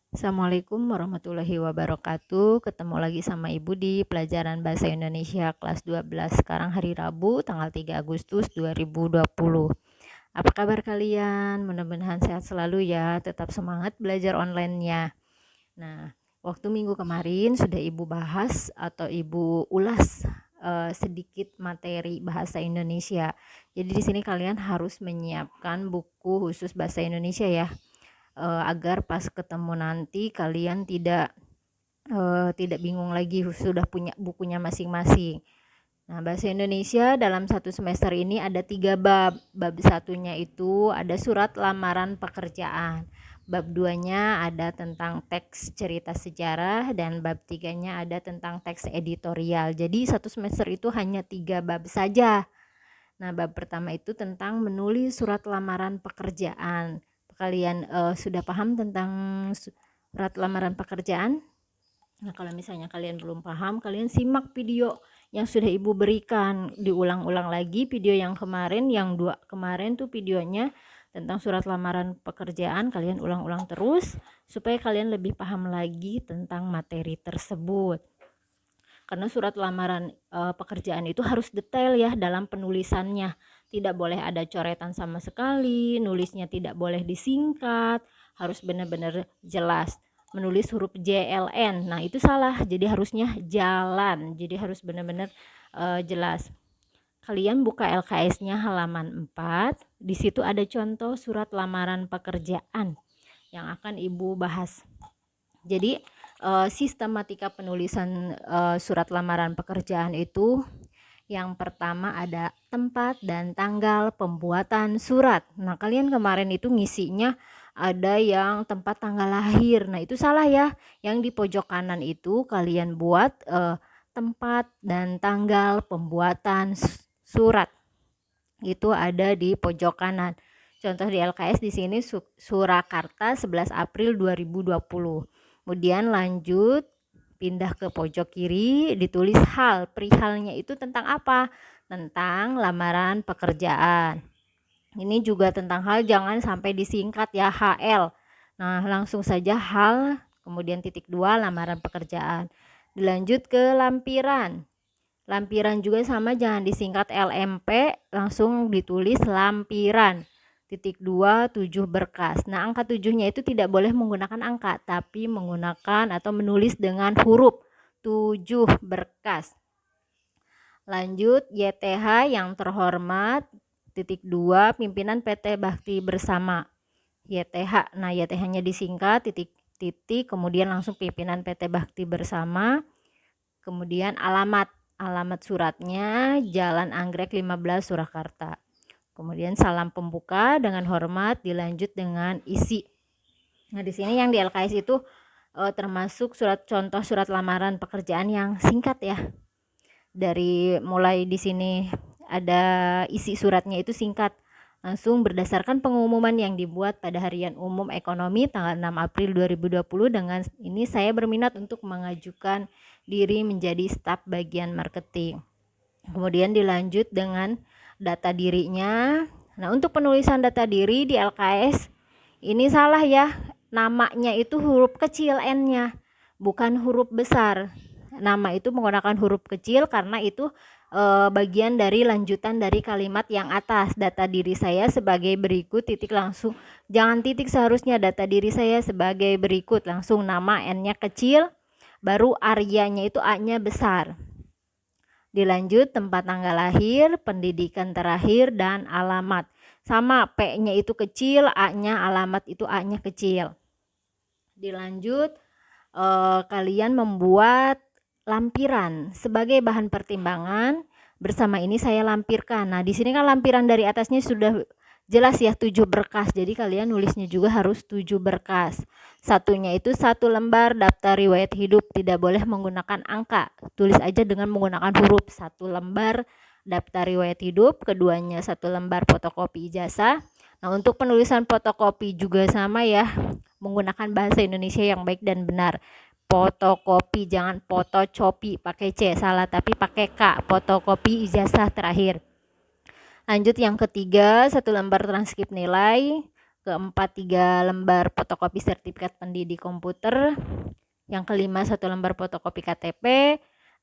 Assalamualaikum warahmatullahi wabarakatuh. Ketemu lagi sama Ibu di pelajaran Bahasa Indonesia kelas 12. Sekarang hari Rabu, tanggal 3 Agustus 2020. Apa kabar kalian? Mudah-mudahan sehat selalu ya. Tetap semangat belajar online-nya. Nah, waktu minggu kemarin sudah Ibu bahas atau Ibu ulas sedikit materi bahasa Indonesia. Jadi di sini kalian harus menyiapkan buku khusus bahasa Indonesia ya. Agar pas ketemu nanti kalian tidak bingung lagi, sudah punya bukunya masing-masing. Nah, bahasa Indonesia dalam satu semester ini ada 3 bab. Bab satunya itu ada surat lamaran pekerjaan. Bab 2-nya ada tentang teks cerita sejarah, dan bab 3-nya ada tentang teks editorial. Jadi satu semester itu hanya 3 bab saja. Nah, bab pertama itu tentang menulis surat lamaran pekerjaan. Kalian sudah paham tentang surat lamaran pekerjaan? Nah, kalau misalnya kalian belum paham, kalian simak video yang sudah Ibu berikan. Diulang-ulang lagi video yang kemarin, yang 2 kemarin tuh videonya tentang surat lamaran pekerjaan. Kalian ulang-ulang terus supaya kalian lebih paham lagi tentang materi tersebut. Karena surat lamaran pekerjaan itu harus detail ya dalam penulisannya. Tidak boleh ada coretan sama sekali, nulisnya tidak boleh disingkat, harus benar-benar jelas. Menulis huruf JLN, nah itu salah, jadi harusnya jalan, jadi harus benar-benar jelas. Kalian buka LKS-nya halaman 4, di situ ada contoh surat lamaran pekerjaan yang akan Ibu bahas. Jadi sistematika penulisan surat lamaran pekerjaan itu, yang pertama ada tempat dan tanggal pembuatan surat. Nah, kalian kemarin itu ngisinya ada yang tempat tanggal lahir. Nah, itu salah ya. Yang di pojok kanan itu kalian buat tempat dan tanggal pembuatan surat. Itu ada di pojok kanan. Contoh di LKS di sini Surakarta 11 April 2020. Kemudian lanjut pindah ke pojok kiri, ditulis hal. Perihalnya itu tentang apa? Tentang lamaran pekerjaan. Ini juga tentang hal, jangan sampai disingkat ya, HL. Nah, langsung saja hal, kemudian titik 2 lamaran pekerjaan. Dilanjut ke lampiran. Lampiran juga sama, jangan disingkat LMP, langsung ditulis lampiran. Titik 2, 7 berkas. Nah, angka 7-nya itu tidak boleh menggunakan angka, tapi menggunakan atau menulis dengan huruf 7 berkas. Lanjut, YTH yang terhormat. Titik 2, pimpinan PT Bakti Bersama. YTH. Nah, YTH-nya disingkat, titik, kemudian langsung pimpinan PT Bakti Bersama. Kemudian alamat suratnya Jalan Anggrek 15 Surakarta. Kemudian salam pembuka dengan hormat, dilanjut dengan isi. Nah, di sini yang di LKS itu termasuk contoh surat lamaran pekerjaan yang singkat ya. Dari mulai di sini ada isi suratnya itu singkat, langsung berdasarkan pengumuman yang dibuat pada Harian Umum Ekonomi tanggal 6 April 2020. Dengan ini saya berminat untuk mengajukan diri menjadi staf bagian marketing. Kemudian dilanjut dengan data dirinya. Nah, untuk penulisan data diri di LKS ini salah ya. Namanya itu huruf kecil N-nya, bukan huruf besar. Nama itu menggunakan huruf kecil karena itu bagian dari lanjutan dari kalimat yang atas. Data diri saya sebagai berikut, titik, langsung jangan titik, seharusnya data diri saya sebagai berikut, langsung nama N-nya kecil, baru Aryanya itu A-nya besar. Dilanjut tempat tanggal lahir, pendidikan terakhir, dan alamat. Sama, P-nya itu kecil, A-nya alamat itu A-nya kecil. Dilanjut kalian membuat lampiran sebagai bahan pertimbangan. Bersama ini saya lampirkan. Nah, di sini kan lampiran dari atasnya sudah jelas ya, 7 berkas. Jadi kalian nulisnya juga harus 7 berkas. Satunya itu 1 lembar daftar riwayat hidup, tidak boleh menggunakan angka. Tulis aja dengan menggunakan huruf. 1 lembar daftar riwayat hidup, keduanya 1 lembar fotokopi ijazah. Nah, untuk penulisan fotokopi juga sama ya, menggunakan bahasa Indonesia yang baik dan benar. Fotokopi, jangan fotocopi pakai C, salah, tapi pakai K. Fotokopi ijazah terakhir. Lanjut yang ketiga, 1 lembar transkrip nilai. keempat 3 lembar fotokopi sertifikat pendidik komputer, yang kelima 1 lembar fotokopi KTP,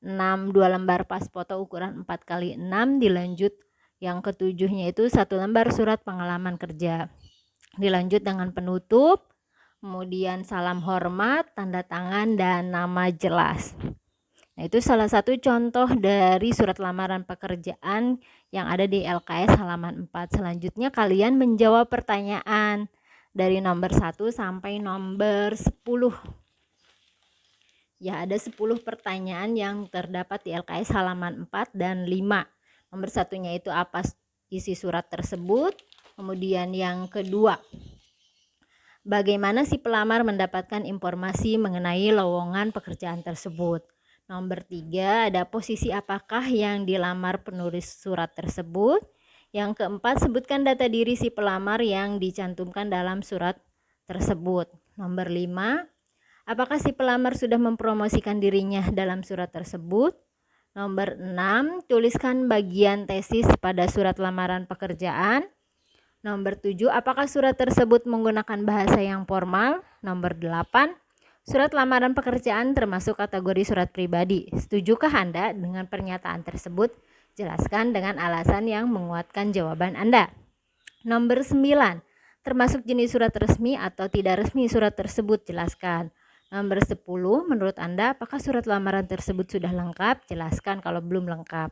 6 2 lembar pas foto ukuran 4x6, dilanjut yang ketujuhnya itu 1 lembar surat pengalaman kerja. Dilanjut dengan penutup, kemudian salam hormat, tanda tangan, dan nama jelas. Nah, itu salah satu contoh dari surat lamaran pekerjaan yang ada di LKS halaman 4. Selanjutnya kalian menjawab pertanyaan dari nomor 1 sampai nomor 10. Ya, ada 10 pertanyaan yang terdapat di LKS halaman 4 dan 5. Nomor satunya itu apa isi surat tersebut. Kemudian yang kedua, bagaimana si pelamar mendapatkan informasi mengenai lowongan pekerjaan tersebut. Nomor 3, ada posisi apakah yang dilamar penulis surat tersebut. Yang keempat, sebutkan data diri si pelamar yang dicantumkan dalam surat tersebut. Nomor 5, apakah si pelamar sudah mempromosikan dirinya dalam surat tersebut. Nomor 6, tuliskan bagian tesis pada surat lamaran pekerjaan. Nomor 7, apakah surat tersebut menggunakan bahasa yang formal. Nomor 8, surat lamaran pekerjaan termasuk kategori surat pribadi. Setujukah Anda dengan pernyataan tersebut? Jelaskan dengan alasan yang menguatkan jawaban Anda. Nomor 9, termasuk jenis surat resmi atau tidak resmi surat tersebut? Jelaskan. Nomor 10, menurut Anda apakah surat lamaran tersebut sudah lengkap? Jelaskan kalau belum lengkap.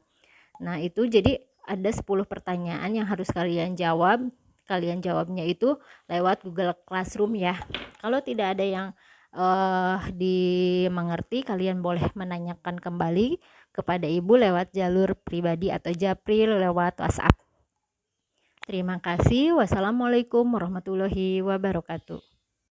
Nah, itu jadi ada 10 pertanyaan yang harus kalian jawab. Kalian jawabnya itu lewat Google Classroom ya. Kalau tidak ada yang dimengerti, kalian boleh menanyakan kembali kepada Ibu lewat jalur pribadi atau japri lewat WhatsApp. Terima kasih. Wassalamualaikum warahmatullahi wabarakatuh.